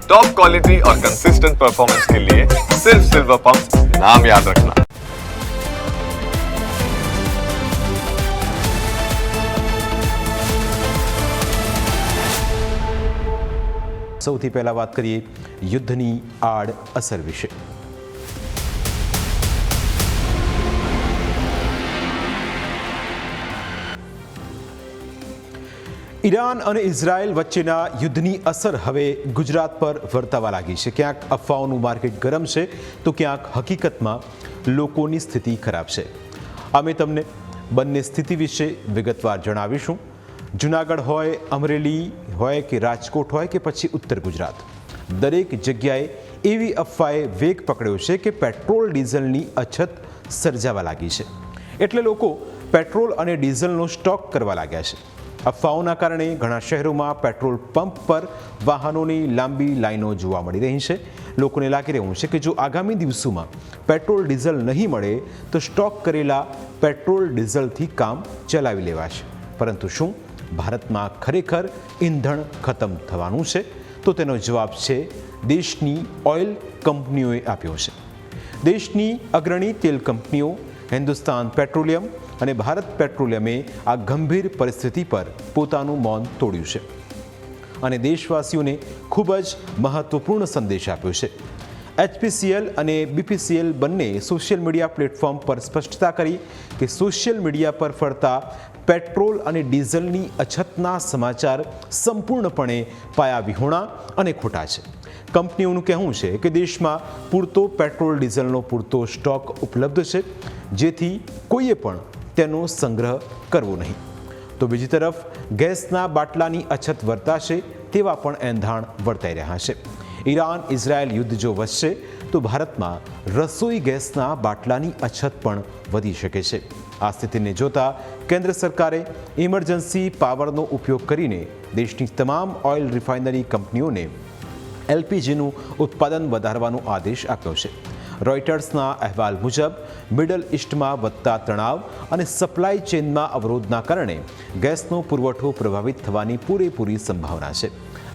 Top quality और consistent performance के लिए सिर्फ सिल्वर पंप नाम याद रखना। સૌથી પહેલાં વાત કરીએ યુદ્ધની આડ અસર વિશે. ઈરાન અને ઇઝરાયલ વચ્ચેના યુદ્ધની અસર હવે ગુજરાત પર વર્તાવા લાગી છે. ક્યાંક અફવાઓનું માર્કેટ ગરમ છે તો ક્યાંક હકીકતમાં લોકોની સ્થિતિ ખરાબ છે. અમે તમને બંને સ્થિતિ વિશે વિગતવાર જણાવીશું. જૂનાગઢ હોય, અમરેલી હોય કે રાજકોટ હોય કે પછી ઉત્તર ગુજરાત, દરેક જગ્યાએ એવી અફવાએ વેગ પકડ્યો છે કે પેટ્રોલ ડીઝલની અછત સર્જાવા લાગી છે. એટલે લોકો પેટ્રોલ અને ડીઝલનો સ્ટોક કરવા લાગ્યા છે. અફવાઓના કારણે ઘણા શહેરોમાં પેટ્રોલ પંપ પર વાહનોની લાંબી લાઈનો જોવા મળી રહી છે. લોકોને લાગી રહ્યું છે કે જો આગામી દિવસોમાં પેટ્રોલ ડીઝલ નહીં મળે તો સ્ટોક કરેલા પેટ્રોલ ડીઝલથી કામ ચલાવી લેવાશે. પરંતુ શું ભારતમાં ખરેખર ઈંધણ ખતમ થવાનું છે? તો તેનો જવાબ છે દેશની ઓઇલ કંપનીઓએ આપ્યો છે. દેશની અગ્રણી તેલ કંપનીઓ હિન્દુસ્તાન પેટ્રોલિયમ અને ભારત પેટ્રોલિયમે આ ગંભીર પરિસ્થિતિ પર પોતાનું મૌન તોડ્યું છે અને દેશવાસીઓને ખૂબ જ મહત્વપૂર્ણ સંદેશ આપ્યો છે. HPCL અને BPCL બંને સોશિયલ મીડિયા પ્લેટફોર્મ પર સ્પષ્ટતા કરી કે સોશિયલ મીડિયા પર ફરતા પેટ્રોલ અને ડીઝલની અછતના સમાચાર સંપૂર્ણપણે પાયાવિહોણા અને ખોટા છે. કંપનીઓનું કહેવું છે કે દેશમાં પૂરતો પેટ્રોલ ડીઝલનો પૂરતો સ્ટોક ઉપલબ્ધ છે, જેથી કોઈએ પણ તેનો સંગ્રહ કરવો નહીં. તો બીજી તરફ ગેસના બાટલાની અછત વર્તાશે તેવા પણ એંધાણ વર્તાઈ રહ્યા છે. ઈરાન ઇઝરાયલ યુદ્ધ જો વધશે તો ભારતમાં રસોઈ ગેસના બાટલાની અછત પણ વધી શકે છે. આ સ્થિતિને જોતા કેન્દ્ર સરકારે ઇમરજન્સી પાવરનો ઉપયોગ કરીને દેશની તમામ ઓઇલ રિફાઇનરી કંપનીઓને LPGનું ઉત્પાદન વધારવાનો આદેશ આપ્યો છે. રોયટર્સના અહેવાલ મુજબ મિડલ ઇસ્ટમાં વધતા તણાવ અને સપ્લાય ચેઇનમાં અવરોધના કારણે ગેસનો પુરવઠો પ્રભાવિત થવાની પૂરેપૂરી સંભાવના છે.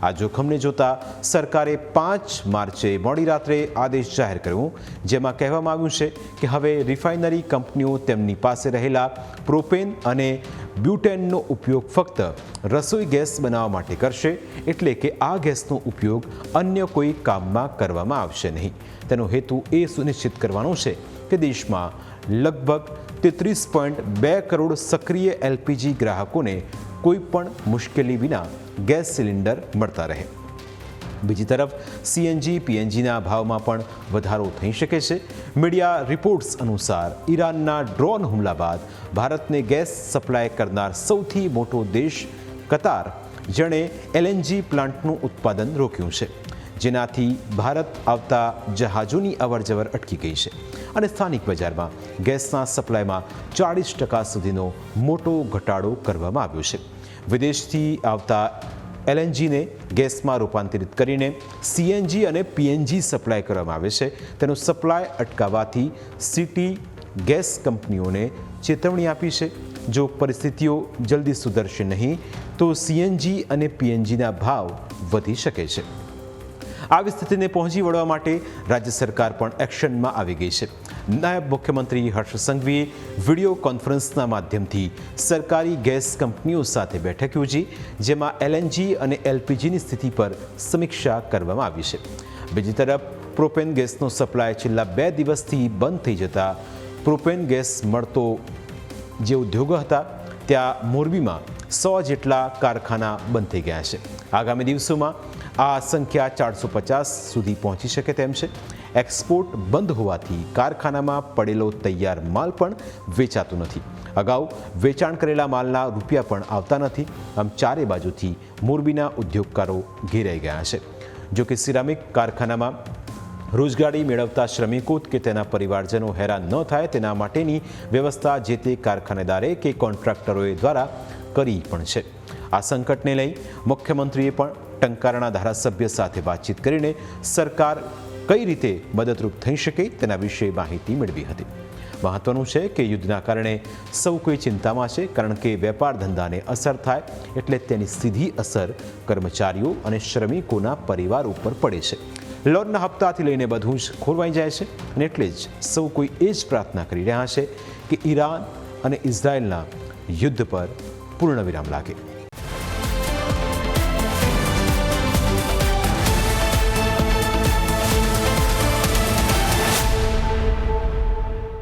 આ જોખમને જોતા સરકારે 5 માર્ચે મોડી રાત્રે આદેશ જાહેર કર્યો, જેમાં કહેવામાં આવ્યું છે કે હવે રિફાઇનરી કંપનીઓ તેમની પાસે રહેલા પ્રોપેન અને બ્યુટેનનો ઉપયોગ ફક્ત રસોઈ ગેસ બનાવવા માટે કરશે. એટલે કે આ ગેસનો ઉપયોગ અન્ય કોઈ કામમાં કરવામાં આવશે નહીં. તેનો હેતુ એ સુનિશ્ચિત કરવાનો છે કે દેશમાં લગભગ 33.2 કરોડ સક્રિય LPG ગ્રાહકોને કોઈ પણ મુશ્કેલી વિના ગેસ સિલિન્ડર મળતા રહે. બીજી તરફ CNG PNGના ભાવમાં પણ વધારો થઈ શકે છે. મીડિયા રિપોર્ટ્સ અનુસાર ઈરાનના ડ્રોન હુમલા બાદ ભારતને ગેસ સપ્લાય કરનાર સૌથી મોટો દેશ કતાર જેણે LNG પ્લાન્ટનું ઉત્પાદન રોક્યું છે, જેનાથી ભારત આવતા જહાજોની અવરજવર અટકી ગઈ છે અને સ્થાનિક બજારમાં ગેસના સપ્લાયમાં 40% સુધીનો મોટો ઘટાડો કરવામાં આવ્યો છે. વિદેશથી આવતા LNGને ગેસમાં રૂપાંતરિત કરીને CNG અને PNG સપ્લાય કરવામાં આવે છે. તેનો સપ્લાય અટકાવવાથી સિટી ગેસ કંપનીઓને ચેતવણી આપી છે. જો પરિસ્થિતિઓ જલ્દી સુધરશે નહીં તો CNG અને PNGના ભાવ વધી શકે છે. આવી સ્થિતિને પહોંચી વળવા માટે રાજ્ય સરકાર પણ એક્શનમાં આવી ગઈ છે. નાયબ મુખ્યમંત્રી હર્ષ સંઘવીએ વિડીયો કોન્ફરન્સના માધ્યમથી સરકારી ગેસ કંપનીઓ સાથે બેઠક યોજી, જેમાં LNG અને LPGની સ્થિતિ પર સમીક્ષા કરવામાં આવી છે. બીજી તરફ પ્રોપેન ગેસનો સપ્લાય છેલ્લા 2 દિવસથી બંધ થઈ જતા પ્રોપેન ગેસ મળતો જે ઉદ્યોગો હતા ત્યાં મોરબીમાં 100 જેટલા કારખાના બંધ થઈ ગયા છે. આગામી દિવસોમાં આ સંખ્યા 450 સુધી પહોંચી શકે તેમ છે. એક્સપોર્ટ બંધ હોવાથી કારખાનામાં પડેલો તૈયાર માલ પણ વેચાતો નથી. અગાઉ વેચાણ કરેલા માલના રૂપિયા પણ આવતા નથી. આમ ચારે બાજુથી મોરબીના ઉદ્યોગકારો ઘેરાઈ ગયા છે. જો કે સિરામિક કારખાનામાં રોજગારી મેળવતા શ્રમિકો કે તેના પરિવારજનો હેરાન ન થાય તેના માટેની વ્યવસ્થા જે તે કારખાનેદારે કે કોન્ટ્રાક્ટરોએ દ્વારા કરી પણ છે. આ સંકટને લઈ મુખ્યમંત્રીએ પણ ટંકારાના ધારાસભ્ય સાથે વાતચીત કરીને સરકાર કઈ રીતે મદદરૂપ થઈ શકે તેના વિશે માહિતી મેળવી હતી. મહત્વનું છે કે યુદ્ધના કારણે સૌ કોઈ ચિંતામાં છે, કારણ કે વેપાર ધંધાને અસર થાય એટલે તેની સીધી અસર કર્મચારીઓ અને શ્રમિકોના પરિવાર ઉપર પડે છે. લોનના હપ્તાથી લઈને બધું જ ખોરવાઈ જાય છે અને એટલે જ સૌ કોઈ એ જ પ્રાર્થના કરી રહ્યા છે કે ઈરાન અને ઇઝરાયલના યુદ્ધ પર પૂર્ણ વિરામ લાગે.